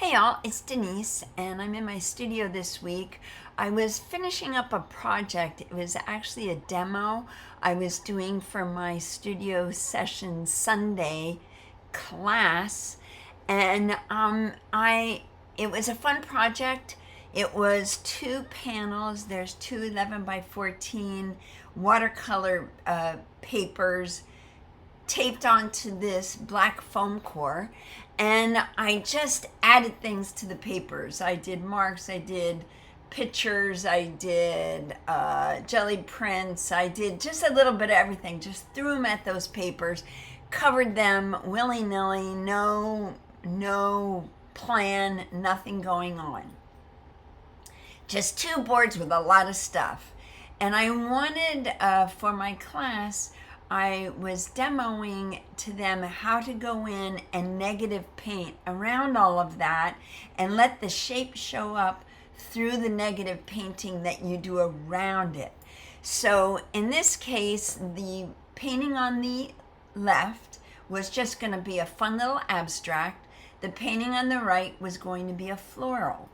Hey y'all, it's Denise and I'm in my studio this week. I was finishing up a project. It was actually a demo I was doing for my studio session Sunday class, and it was a fun project. It was two panels. There's two 11 by 14 watercolor papers taped onto this black foam core, and I just added things to the papers. I did marks, I did pictures, I did jelly prints, I did just a little bit of everything. Just threw them at those papers, covered them willy-nilly, no plan, nothing going on. Just two boards with a lot of stuff. And I wanted, for my class, I was demoing to them how to go in and negative paint around all of that and let the shape show up through the negative painting that you do around it. So in this case, the painting on the left was just going to be a fun little abstract. The painting on the right was going to be a floral.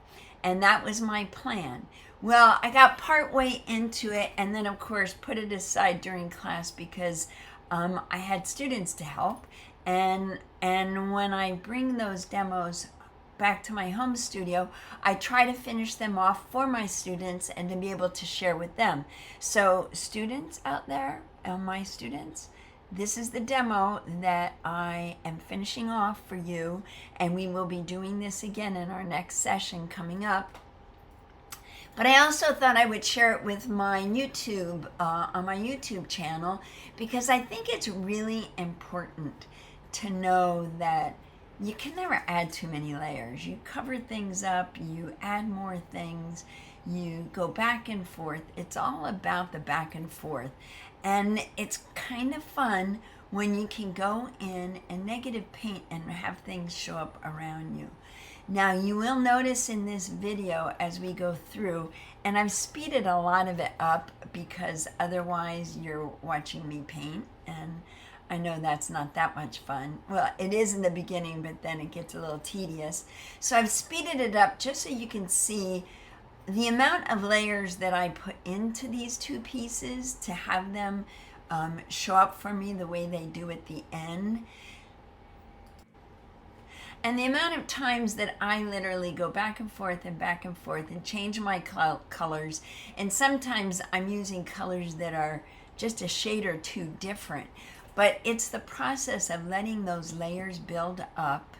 And that was my plan. Well, I got part way into it and then of course put it aside during class because I had students to help, and when I bring those demos back to my home studio, I try to finish them off for my students and to be able to share with them. So students out there, my students, this is the demo that I am finishing off for you, and we will be doing this again in our next session coming up. But I also thought I would share it with my YouTube, on my YouTube channel, because I think it's really important to know that you can never add too many layers. You cover things up, you add more things, you go back and forth. It's all about the back and forth. And it's kind of fun when you can go in and negative paint and have things show up around you. Now you will notice in this video as we go through, and I've speeded a lot of it up because otherwise you're watching me paint, and I know that's not that much fun. Well, it is in the beginning, but then it gets a little tedious. So I've speeded it up just so you can see the amount of layers that I put into these two pieces to have them show up for me the way they do at the end. And the amount of times that I literally go back and forth and change my colors. And sometimes I'm using colors that are just a shade or two different. But it's the process of letting those layers build up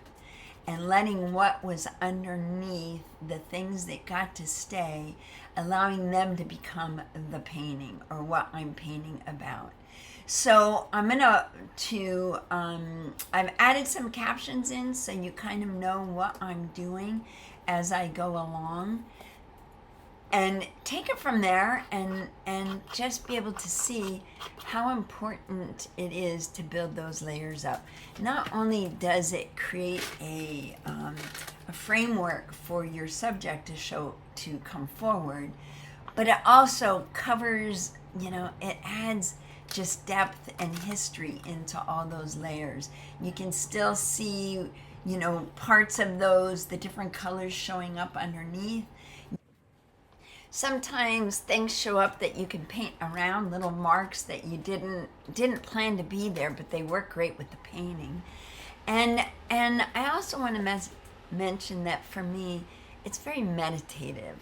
and letting what was underneath, the things that got to stay, allowing them to become the painting or what I'm painting about. So I'm I've added some captions in so you kind of know what I'm doing as I go along, and take it from there and just be able to see how important it is to build those layers up. Not only does it create a framework for your subject to come forward, but it also covers, it adds just depth and history into all those layers. You can still see, parts of those, the different colors showing up underneath. Sometimes things show up that you can paint around, little marks that you didn't plan to be there, but they work great with the painting. And I also want to mention that for me, it's very meditative.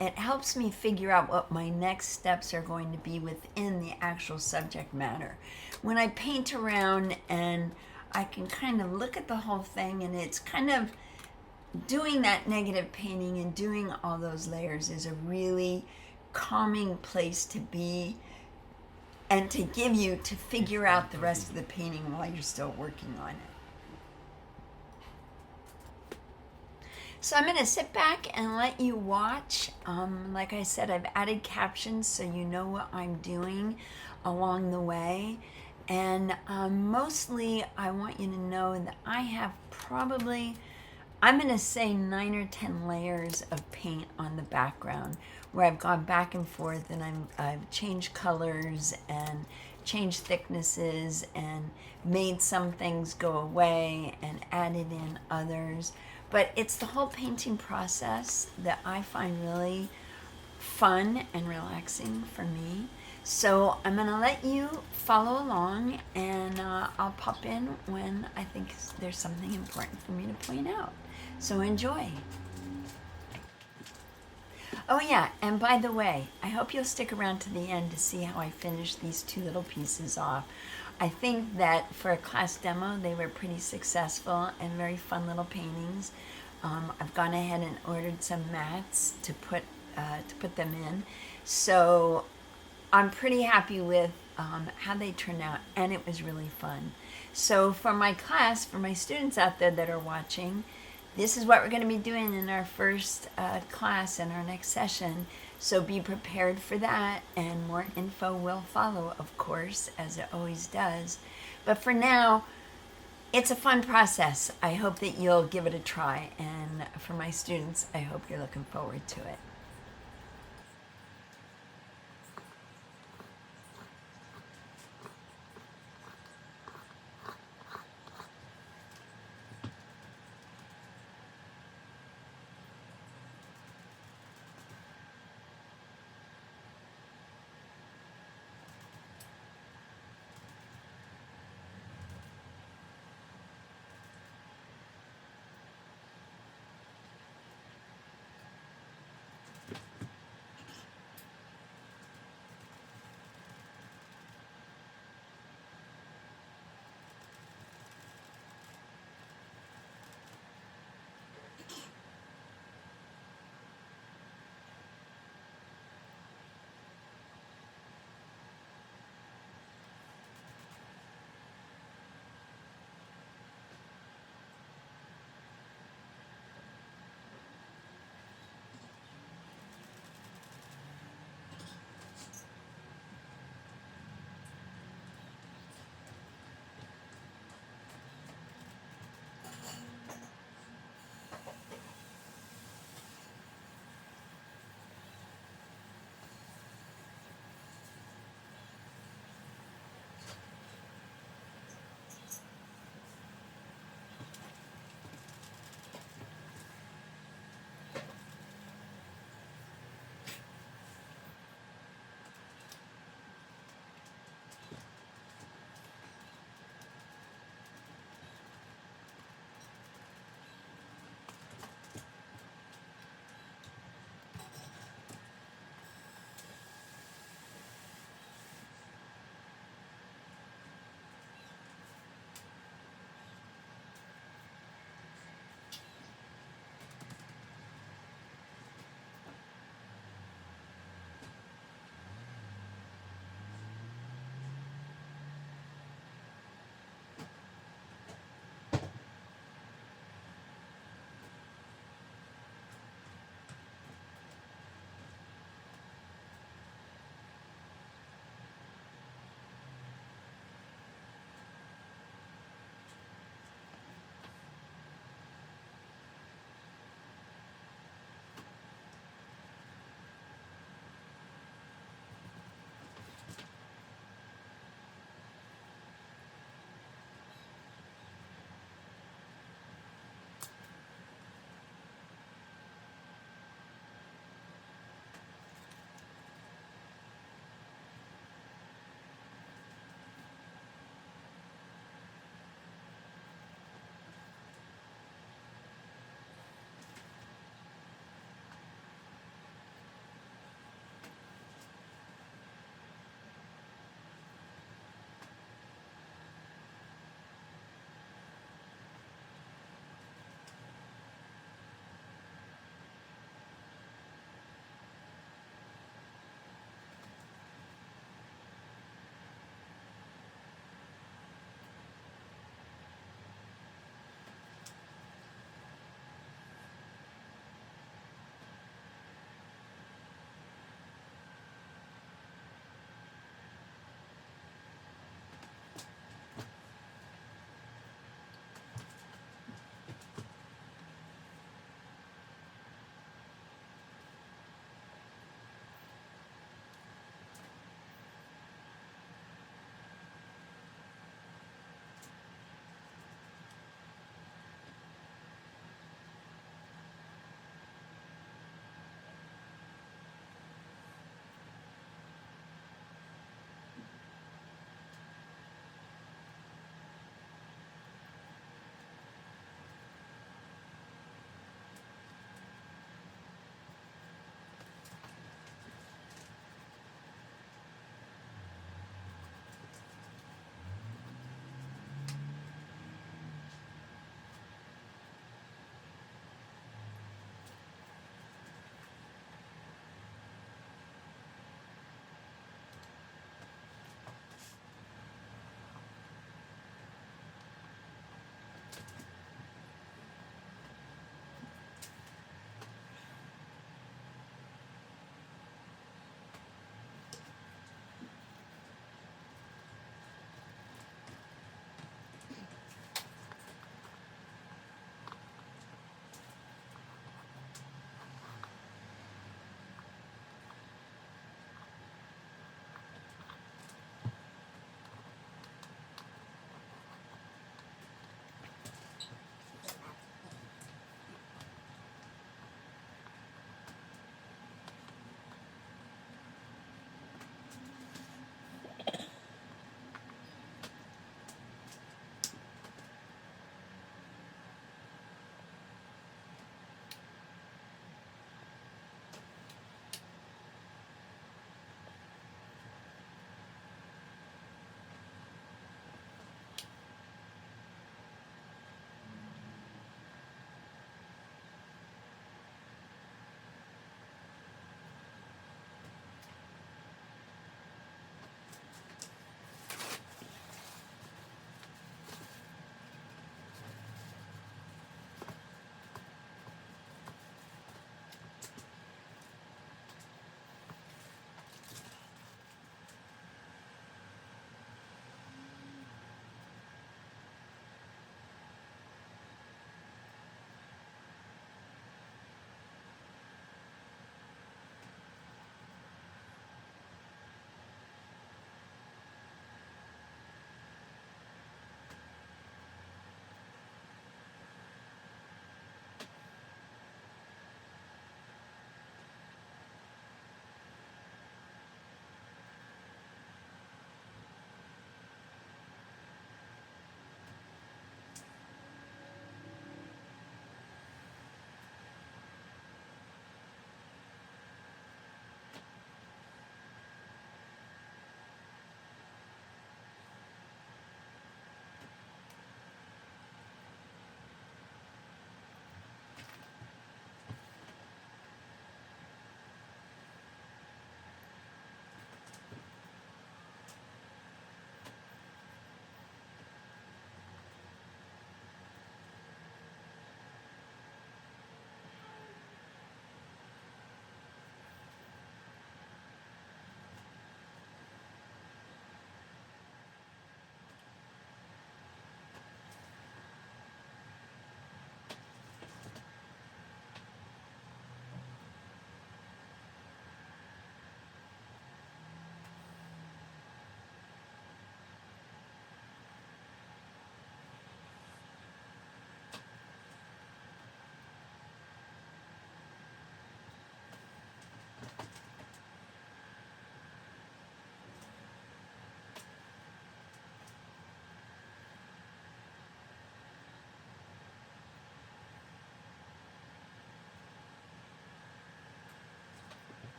It helps me figure out what my next steps are going to be within the actual subject matter. When I paint around and I can kind of look at the whole thing, and it's kind of doing that negative painting and doing all those layers is a really calming place to be, and to give you to figure out the rest of the painting while you're still working on it. So I'm going to sit back and let you watch. Like I said, I've added captions so you know what I'm doing along the way. And mostly I want you to know that I have probably, I'm going to say 9 or 10 layers of paint on the background, where I've gone back and forth and I've changed colors and changed thicknesses and made some things go away and added in others. But it's the whole painting process that I find really fun and relaxing for me. So I'm going to let you follow along, and I'll pop in when I think there's something important for me to point out. So enjoy. Oh yeah, and by the way, I hope you'll stick around to the end to see how I finish these two little pieces off. I think that for a class demo, they were pretty successful and very fun little paintings. I've gone ahead and ordered some mats to put them in. So I'm pretty happy with how they turned out, and it was really fun. So for my class, for my students out there that are watching, this is what we're going to be doing in our first class in our next session. So be prepared for that, and more info will follow, of course, as it always does. But for now, it's a fun process. I hope that you'll give it a try, and for my students, I hope you're looking forward to it.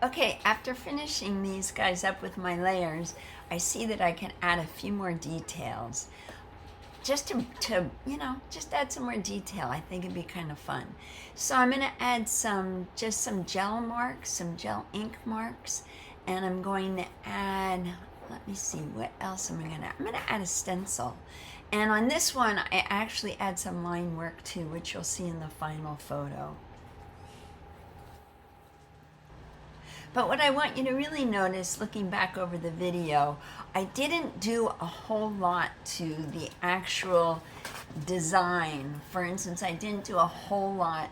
Okay, after finishing these guys up with my layers, I see that I can add a few more details. Just to just add some more detail. I think it'd be kind of fun. So I'm gonna add just some gel marks, some gel ink marks, and I'm going to add, let me see, what else am I gonna add? I'm gonna add a stencil. And on this one, I actually add some line work too, which you'll see in the final photo. But what I want you to really notice, looking back over the video, I didn't do a whole lot to the actual design. For instance, I didn't do a whole lot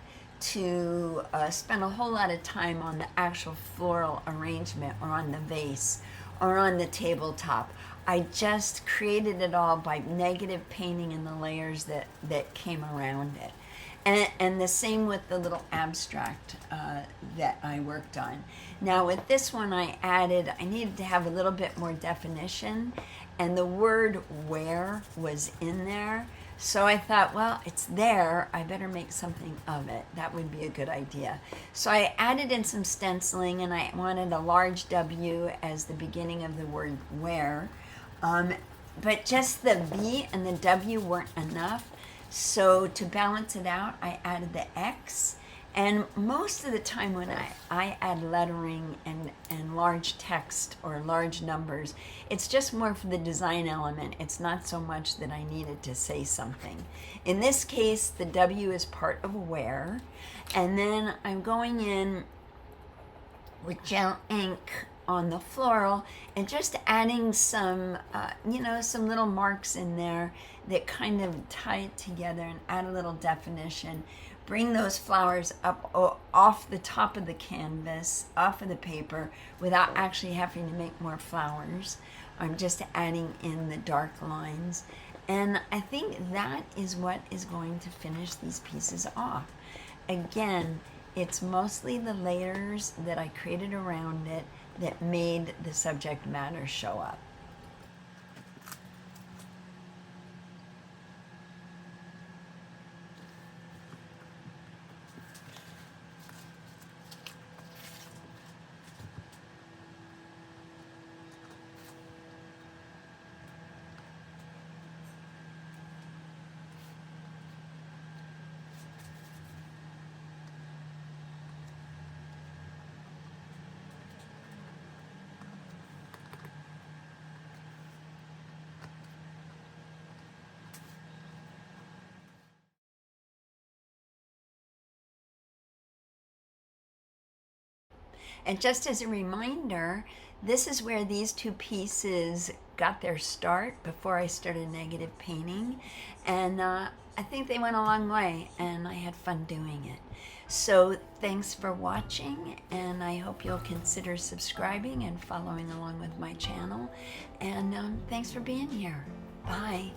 to spend a whole lot of time on the actual floral arrangement or on the vase or on the tabletop. I just created it all by negative painting in the layers that came around it. And the same with the little abstract that I worked on. Now with this one I needed to have a little bit more definition, and the word where was in there. So I thought, well, it's there, I better make something of it. That would be a good idea. So I added in some stenciling, and I wanted a large W as the beginning of the word where. But just the V and the W weren't enough. So to balance it out, I added the X. And most of the time when I add lettering and large text or large numbers, it's just more for the design element. It's not so much that I needed to say something. In this case, the W is part of where. And then I'm going in with gel ink on the floral and just adding some, some little marks in there that kind of tie it together and add a little definition. Bring those flowers up off the top of the canvas, off of the paper, without actually having to make more flowers. I'm just adding in the dark lines. And I think that is what is going to finish these pieces off. Again, it's mostly the layers that I created around it that made the subject matter show up. And just as a reminder, this is where these two pieces got their start before I started negative painting. And I think they went a long way, and I had fun doing it. So thanks for watching, and I hope you'll consider subscribing and following along with my channel. And thanks for being here. Bye.